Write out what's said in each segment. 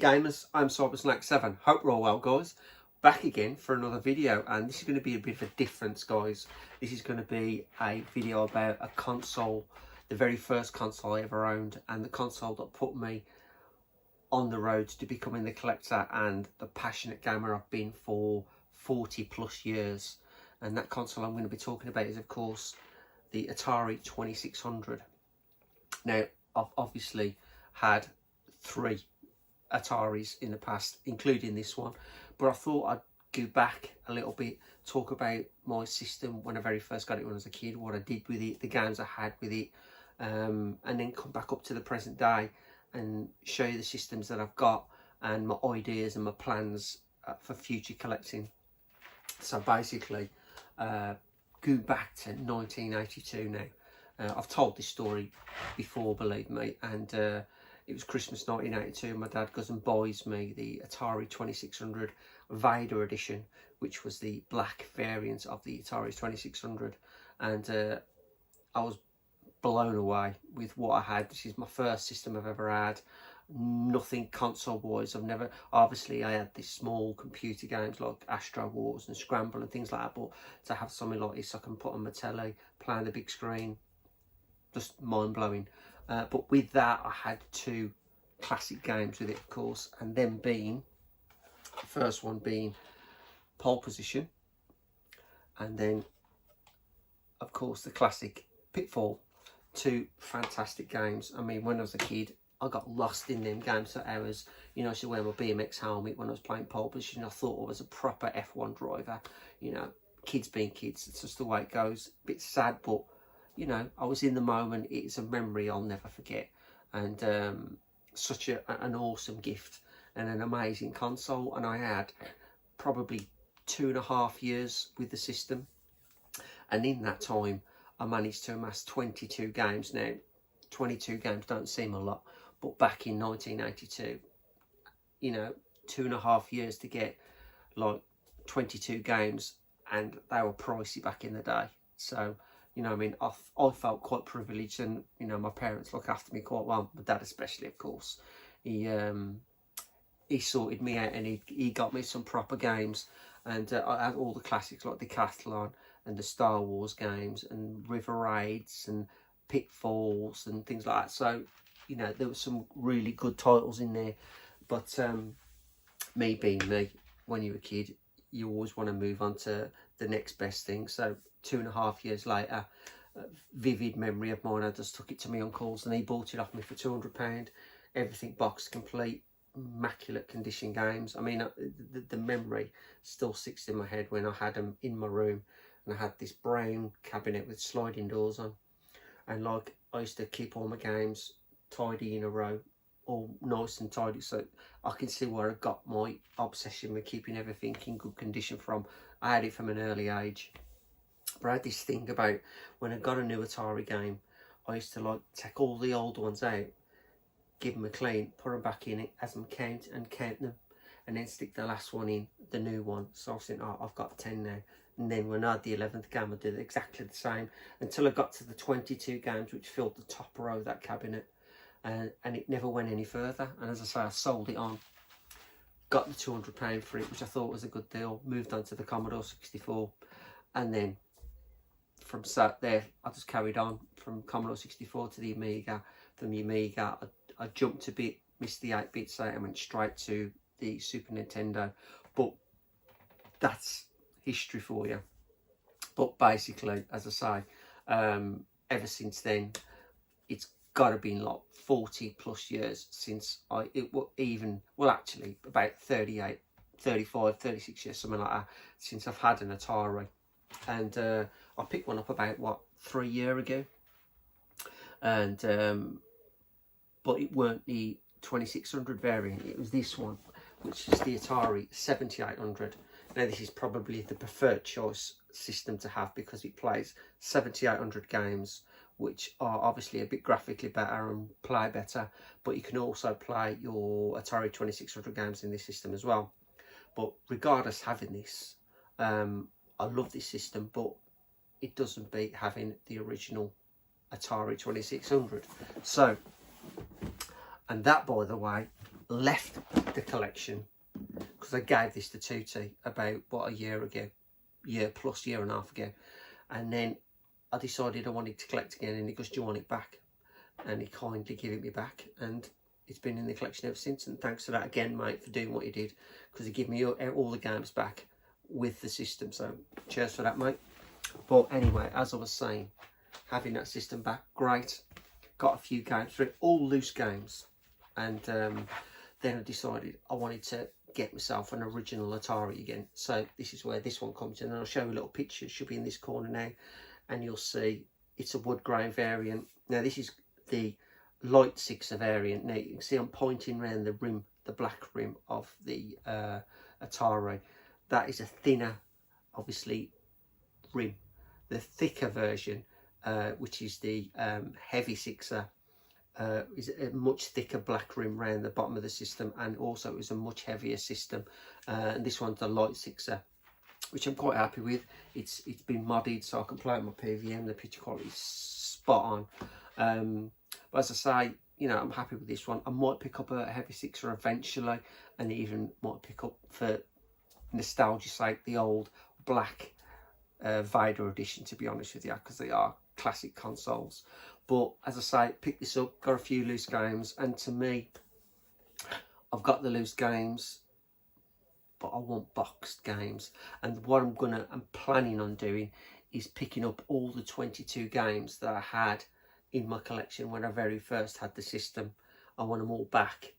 gamers, I'm CyberSnake7. Hope you're all well, guys. Back again for another video, and this is going to be a bit of a difference, guys. This is going to be a video about a console, the very first console I ever owned, and the console that put me on the road to becoming the collector and the passionate gamer I've been for 40 plus years. And that console I'm going to be talking about is, of course, the Atari 2600. Now, I've obviously had 3 Ataris in the past, including this one, but I thought I'd go back a little bit, talk about my system when I very first got it when I was a kid, what I did with it, the games I had with it, and then come back up to the present day and show you the systems that I've got and my ideas and my plans for future collecting. So basically, go back to 1982 now. I've told this story before, believe me, and it was Christmas 1982. My dad goes and buys me the Atari 2600 Vader edition, which was the black variant of the Atari 2600, and I was blown away with what I had. This is my first system I've ever had. Nothing console wise. Obviously I had these small computer games like Astro Wars and Scramble and things like that, but to have something like this I can put on my telly, play on the big screen, just mind-blowing. But with that I had 2 classic games with it, of course, and then being the first one being Pole Position, and then of course the classic Pitfall. 2 fantastic games. I mean, when I was a kid I got lost in them games for hours. You know, I used to wear my BMX helmet when I was playing Pole Position. I thought I was a proper F1 driver. You know, kids being kids, it's just the way it goes. A bit sad, but you know, I was in the moment. It's a memory I'll never forget, and such an awesome gift and an amazing console. And I had probably 2.5 years with the system, and in that time I managed to amass 22 games. Now 22 games don't seem a lot, but back in 1982, you know, 2.5 years to get like 22 games, and they were pricey back in the day. So, you know, I mean, I felt quite privileged, and you know, my parents look after me quite well. My dad especially, of course. He sorted me out, and he got me some proper games, and I had all the classics like Decathlon and the Star Wars games and River Raids and Pitfalls and things like that. So, you know, there were some really good titles in there. But me being me, when you're a kid, you always want to move on to the next best thing. So 2.5 years later, vivid memory of mine, I just took it to my uncle's and he bought it off me for £200. Everything boxed complete, immaculate condition games. I mean, the memory still sticks in my head when I had them in my room, and I had this brown cabinet with sliding doors on, and like I used to keep all my games tidy in a row, all nice and tidy, so I can see where I got my obsession with keeping everything in good condition from. I had it from an early age. But I had this thing about when I got a new Atari game, I used to like take all the old ones out, give them a clean, put them back in it, as them count them, and then stick the last one in, the new one. So I was thinking, oh, I've got 10 now. And then when I had the 11th game, I did exactly the same until I got to the 22 games, which filled the top row of that cabinet. And it never went any further. And as I say, I sold it on, got the £200 for it, which I thought was a good deal. Moved on to the Commodore 64, and then from there I just carried on from Commodore 64 to the Amiga. From the Amiga, I jumped a bit, missed the 8-bits out, and went straight to the Super Nintendo. But that's history for you. But basically, as I say, ever since then, it's got to be like 40 plus years since actually about 38, 35, 36 years, something like that, since I've had an Atari. And I picked one up about, what, 3 years ago. And but it weren't the 2600 variant, it was this one, which is the Atari 7800. Now this is probably the preferred choice system to have because it plays 7800 games, which are obviously a bit graphically better and play better, but you can also play your Atari 2600 games in this system as well. But regardless, having this, I love this system, but it doesn't beat having the original Atari 2600. So, and that, by the way, left the collection because I gave this to Tutti about, what, a year ago, year and a half ago. And then I decided I wanted to collect again, and he goes, do you want it back? And he kindly gave it me back, and it's been in the collection ever since. And thanks for that again, mate, for doing what you did, because he gave me all the games back with the system. So cheers for that, mate. But anyway, as I was saying, having that system back, great. Got a few games for it, all loose games. And then I decided I wanted to get myself an original Atari again. So this is where this one comes in, and I'll show you a little picture. It should be in this corner now, and you'll see it's a wood grain variant. Now this is the light 6er variant. Now you can see I'm pointing around the rim, the black rim of the Atari. That is a thinner, obviously, rim. The thicker version, which is the heavy 6er, is a much thicker black rim around the bottom of the system, and also is a much heavier system. And this one's the light 6er, which I'm quite happy with. It's been modded so I can play with my PVM. The picture quality is spot on. But as I say, you know, I'm happy with this one. I might pick up a heavy 6er eventually, and even might pick up, for nostalgia's sake, the old black Vader edition, to be honest with you, because they are classic consoles. But as I say, pick this up, got a few loose games, and to me, I've got the loose games, but I want boxed games. And what I'm planning on doing is picking up all the 22 games that I had in my collection when I very first had the system. I want them all back,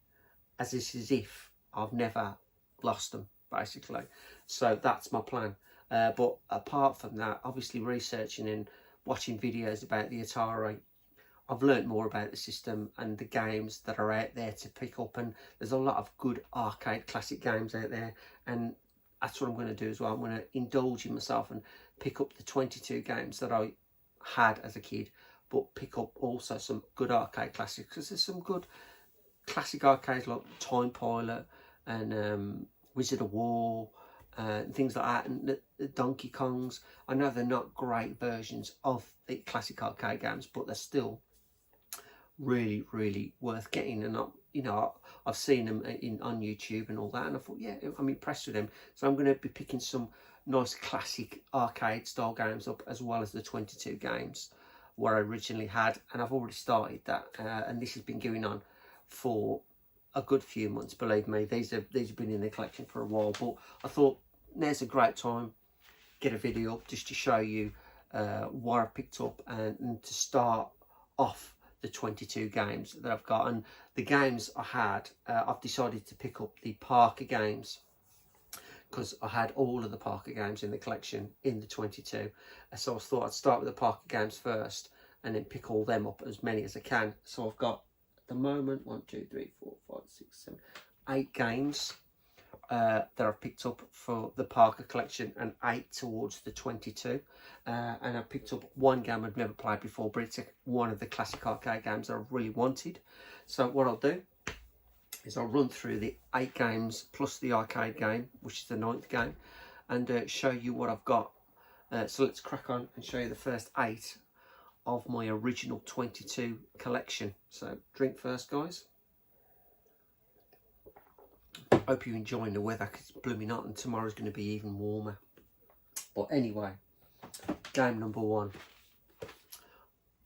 as if I've never lost them, basically. So that's my plan. But apart from that, obviously researching and watching videos about the Atari, I've learnt more about the system and the games that are out there to pick up, and there's a lot of good arcade classic games out there, and that's what I'm going to do as well. I'm going to indulge in myself and pick up the 22 games that I had as a kid, but pick up also some good arcade classics, because there's some good classic arcades like Time Pilot and Wizard of War, and things like that, and the Donkey Kongs. I know they're not great versions of the classic arcade games, but they're still really worth getting. And you know, I've seen them on YouTube and all that, and I thought, yeah, I'm impressed with them. So I'm going to be picking some nice classic arcade style games up, as well as the 22 games where I originally had, and I've already started that, and this has been going on for a good few months. Believe me, these have been in the collection for a while, but I thought there's a great time, get a video up just to show you what I picked up, and to start off the 22 games that I've got. And the games I had, I've decided to pick up the Parker games, because I had all of the Parker games in the collection in the 22. So I thought I'd start with the Parker games first, and then pick all them up, as many as I can. So I've got, at the moment, 1, 2, 3, 4, 5, 6, 7, 8 games that I've picked up for the Parker collection, and 8 towards the 22. And I picked up one game I'd never played before, but it's one of the classic arcade games that I really wanted. So what I'll do is I'll run through the 8 games plus the arcade game, which is the 9th game, and show you what I've got. So let's crack on and show you the first 8 of my original 22 collection. So drink first, guys. Hope you're enjoying the weather, because it's blooming hot, and tomorrow's going to be even warmer. But anyway, game number 1.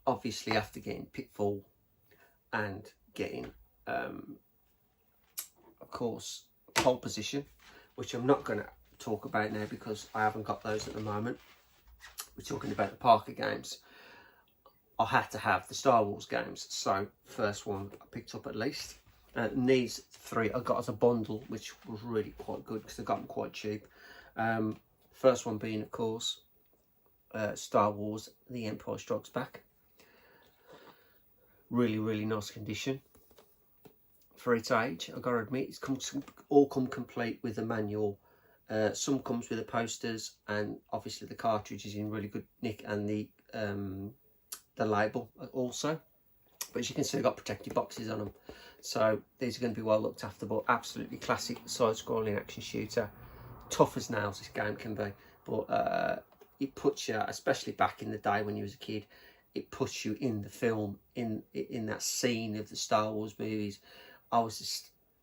Obviously, after getting Pitfall and getting, of course, Pole Position, which I'm not going to talk about now because I haven't got those at the moment. We're talking about the Parker games. I had to have the Star Wars games, so first one I picked up at least. And these 3 I got as a bundle, which was really quite good because I got them quite cheap. First one being, of course, Star Wars The Empire Strikes Back. Really nice condition for its age. I gotta admit, it's all come complete with the manual. Some comes with the posters, and obviously the cartridge is in really good nick, and the label also. But as you can see, I've got protective boxes on them, so these are going to be well looked after. But absolutely classic side-scrolling action shooter, tough as nails this game can be. But it puts you, especially back in the day when you was a kid, it puts you in the film, in that scene of the Star Wars movies. I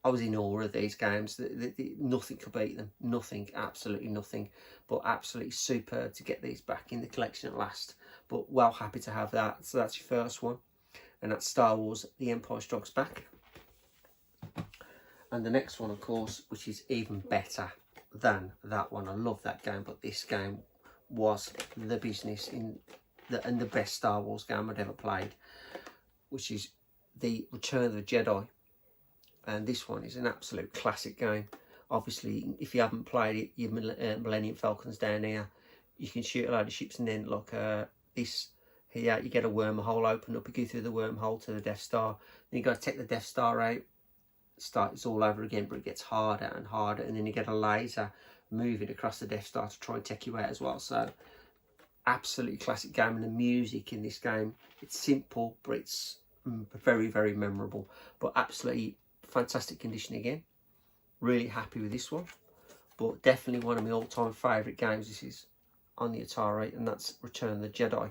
I was in awe of these games. Nothing could beat them. Nothing, absolutely nothing. But absolutely superb to get these back in the collection at last. But well happy to have that. So that's your first one. And that's Star Wars The Empire Strikes Back. And the next one, of course, which is even better than that one. I love that game, but this game was the business and the best Star Wars game I'd ever played, which is the Return of the Jedi. And this one is an absolute classic game. Obviously, if you haven't played it, your Millennium Falcon's down here. You can shoot a load of ships, and then like this here, you get a wormhole open up. You go through the wormhole to the Death Star. Then you got to take the Death Star out. It's all over again, but it gets harder and harder. And then you get a laser moving across the Death Star to try and take you out as well. So absolutely classic game. And the music in this game, it's simple, but it's very, very memorable. But absolutely fantastic condition again. Really happy with this one. But definitely one of my all-time favourite games. This is on the Atari, and that's Return of the Jedi.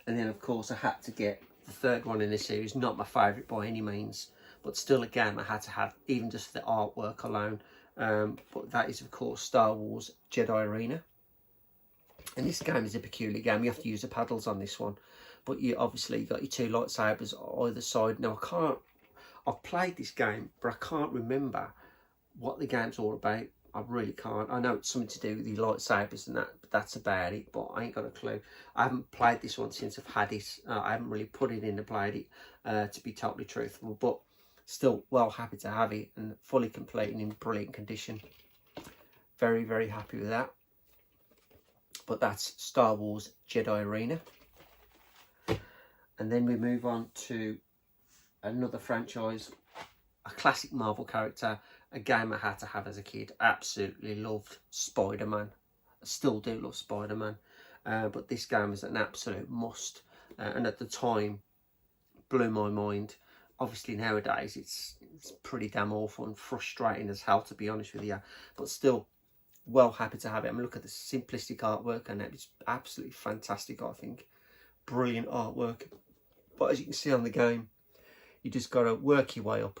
And then, of course, I had to get the third one in the series. Not my favourite by any means, but still a game I had to have, even just for the artwork alone. But that is, of course, Star Wars Jedi Arena. And this game is a peculiar game. You have to use the paddles on this one. But you obviously got your two lightsabers either side. Now, I've played this game, but I can't remember what the game's all about. I really can't. I know it's something to do with the lightsabers and that, but that's about it. But I ain't got a clue. I haven't played this one since I've had it. I haven't really put it in and played it, to be totally truthful. But still, well happy to have it and fully complete and in brilliant condition. Very, very happy with that. But that's Star Wars Jedi Arena. And then we move on to another franchise, a classic Marvel character, a game I had to have as a kid. Absolutely loved Spider-Man. I still do love Spider-Man. But this game is an absolute must. And at the time, blew my mind. Obviously nowadays, it's pretty damn awful and frustrating as hell, to be honest with you. But still, well happy to have it. I mean, look at the simplistic artwork, and it's absolutely fantastic, I think. Brilliant artwork. But as you can see on the game, you just got to work your way up,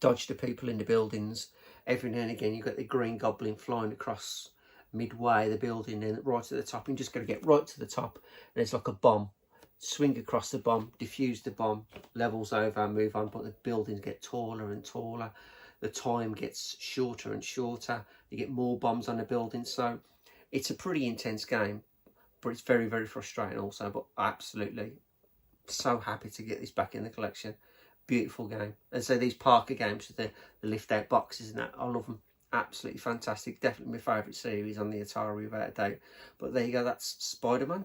dodge the people in the buildings. Every now and again, you've got the Green Goblin flying across midway the building, and right at the top. You just got to get right to the top. And it's like a bomb. Swing across the bomb, defuse the bomb, levels over, move on. But the buildings get taller and taller. The time gets shorter and shorter. You get more bombs on the building. So it's a pretty intense game, but it's very, very frustrating also. But absolutely so happy to get this back in the collection. Beautiful game. And so these Parker games with the lift out boxes and that, I love them. Absolutely fantastic. Definitely my favourite series on the Atari without a doubt. But there you go, that's Spider-Man.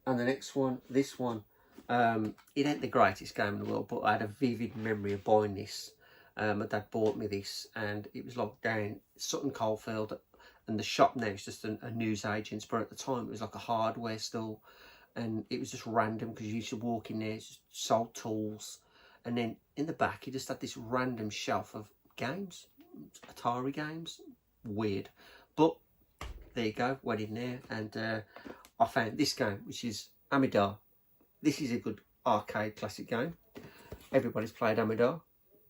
And the next one, this one, it ain't the greatest game in the world, but I had a vivid memory of buying this. My dad bought me this, and it was locked down Sutton Coldfield, and the shop now is just a newsagent's, but at the time it was like a hardware store. And it was just random because you used to walk in there, it's just sold tools. And then in the back, you just had this random shelf of games, Atari games. Weird. But there you go, went in there, and I found this game, which is Amidar. This is a good arcade classic game. Everybody's played Amidar.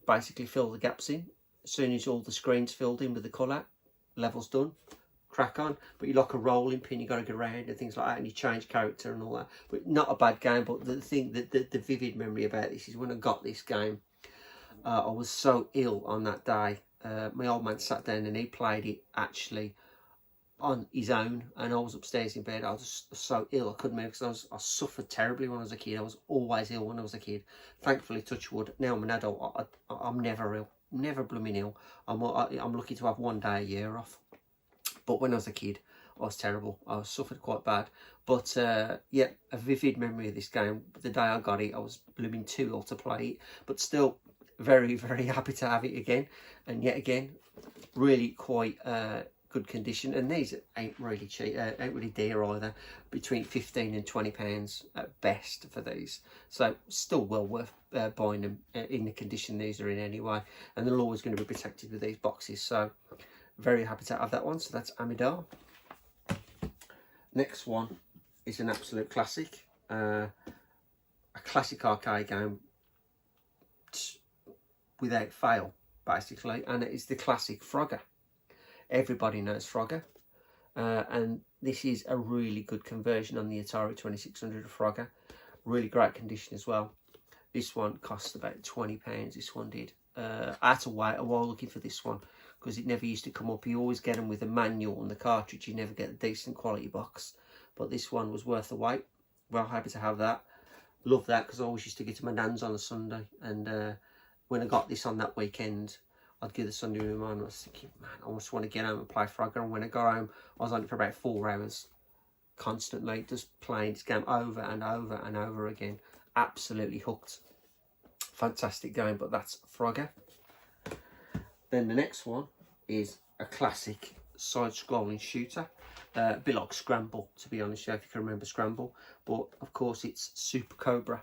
Basically fill the gaps in. As soon as all the screens filled in with the colour, level's done. Crack on. But you like a rolling pin, you got to go around and things like that, and you change character and all that. But not a bad game. But the thing, the vivid memory about this is when I got this game, I was so ill on that day. My old man sat down and he played it actually on his own, and I was upstairs in bed. I was just so ill I couldn't move because I suffered terribly when I was a kid. I was always ill when I was a kid. Thankfully, touch wood, now I'm an adult, I'm never ill, never blooming ill. I'm lucky to have one day a year off. But when I was a kid, I was terrible. I suffered quite bad. But yeah, a vivid memory of this game. The day I got it, I was blooming too ill to play it. But still, very, very happy to have it again. And yet again, really quite good condition. And these ain't really cheap, ain't really dear either. Between £15 and £20 at best for these. So still well worth buying them in the condition these are in anyway. And they're always going to be protected with these boxes. So very happy to have that one. So that's Amidar. Next one is an absolute classic. A classic arcade game. without fail, basically, and it is the classic Frogger. Everybody knows Frogger, and this is a really good conversion on the Atari 2600 Frogger. Really great condition as well. This one cost about £20, this one did. I had to wait a while looking for this one because it never used to come up. You always get them with a manual on the cartridge, you never get a decent quality box. But this one was worth the wait. Well, happy to have that. Love that because I always used to get to my nan's on a Sunday, and when I got this on that weekend, I'd give the Sunday with mine. I was thinking, man, I just want to get home and play Frogger. And when I got home, I was on it for about 4 hours, constantly, just playing this game over and over and over again. Absolutely hooked. Fantastic game, but that's Frogger. Then the next one is a classic side-scrolling shooter. A bit like Scramble, to be honest, if you can remember Scramble. But of course, it's Super Cobra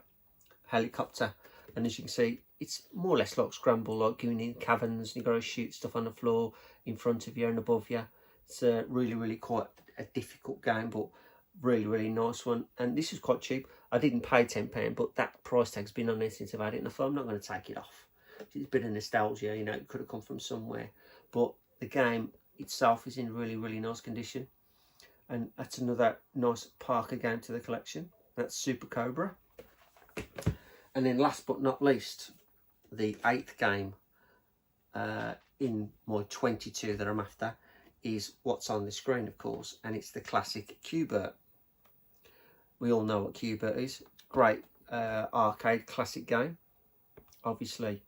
helicopter. And as you can see, it's more or less like Scramble, like going in caverns, you've got to shoot stuff on the floor in front of you and above you. It's really quite a difficult game, but really nice one. And this is quite cheap. I didn't pay £10, but that price tag's been on there since I've had it, and I thought I'm not going to take it off. It's a bit of nostalgia, you know, it could have come from somewhere. But the game itself is in really nice condition. And that's another nice Parker game to the collection. That's Super Cobra. And then last but not least, the 8th game in my 22 that I'm after is what's on the screen, of course, and it's the classic Q*bert. We all know what Q*bert is. Great arcade classic game. Obviously,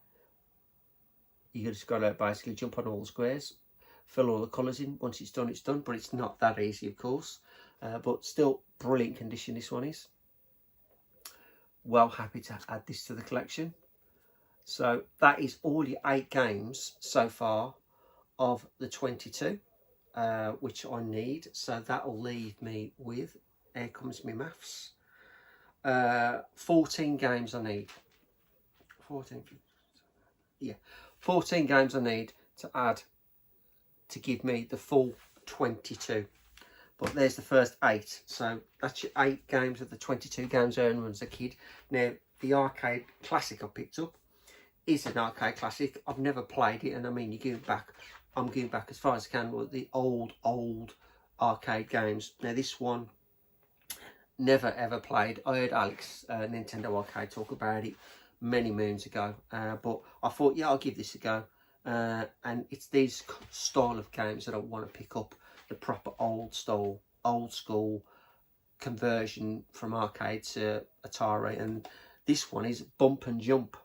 you just got to basically jump on all the squares, fill all the colours in. Once it's done, but it's not that easy, of course. But still, brilliant condition this one is. Well, happy to add this to the collection. So that is all your 8 games so far of the 22, which I need. So that'll leave me with, here comes my maths, 14 games I need. 14 games I need to add to give me the full 22. But there's the first 8, so that's your 8 games of the 22 games I owned as a kid. Now, the arcade classic I picked up is an arcade classic. I've never played it, and I mean, you give it back, I'm going back as far as I can with the old arcade games. Now, this one, never ever played. I heard Alex, Nintendo Arcade, talk about it many moons ago, but I thought, yeah, I'll give this a go. And it's these style of games that I want to pick up. The proper old school conversion from arcade to Atari, and this one is Bump and Jump.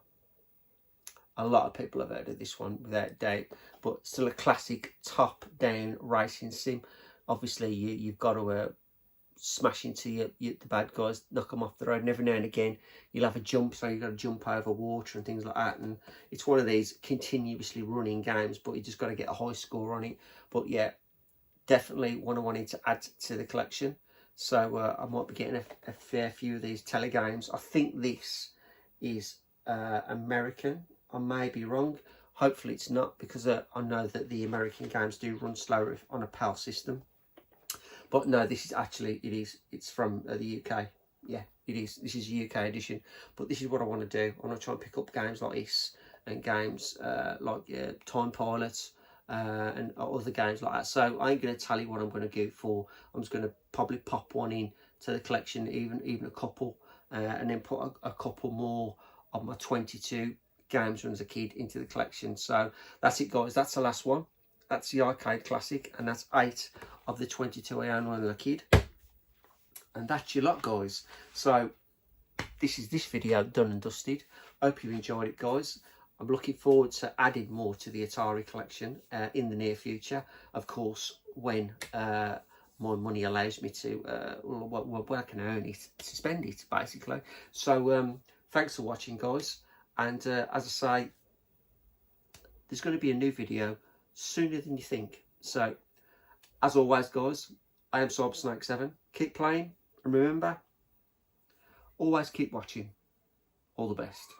A lot of people have heard of this one without doubt, but still a classic top-down racing sim. Obviously, you've got to smash into the bad guys, knock them off the road, and every now and again you'll have a jump, so you've got to jump over water and things like that. And it's one of these continuously running games, but you just got to get a high score on it. But yeah, definitely one I wanted to add to the collection. So I might be getting a fair few of these telegames. I think this is American. I may be wrong. Hopefully it's not, because I know that the American games do run slower on a PAL system. But no, this is actually, it's from the UK. Yeah, it is. This is a UK edition. But this is what I want to do. I want to try and pick up games like this, and games like Time Pilots, and other games like that. So I ain't going to tell you what I'm going to go for. I'm just going to probably pop one in to the collection, even a couple, and then put a couple more of my 22 games from as a kid into the collection. So that's it, guys. That's the last one. That's the arcade classic, and that's 8 of the 22 I owned when I was a kid. And that's your lot, guys. So this is this video done and dusted. Hope you enjoyed it, guys. I'm looking forward to adding more to the Atari collection in the near future. Of course, when my money allows me to, when I can earn it, to spend it, basically. So thanks for watching, guys. And as I say, there's going to be a new video sooner than you think. So, as always, guys, I am Snake7. Keep playing, and remember, always keep watching. All the best.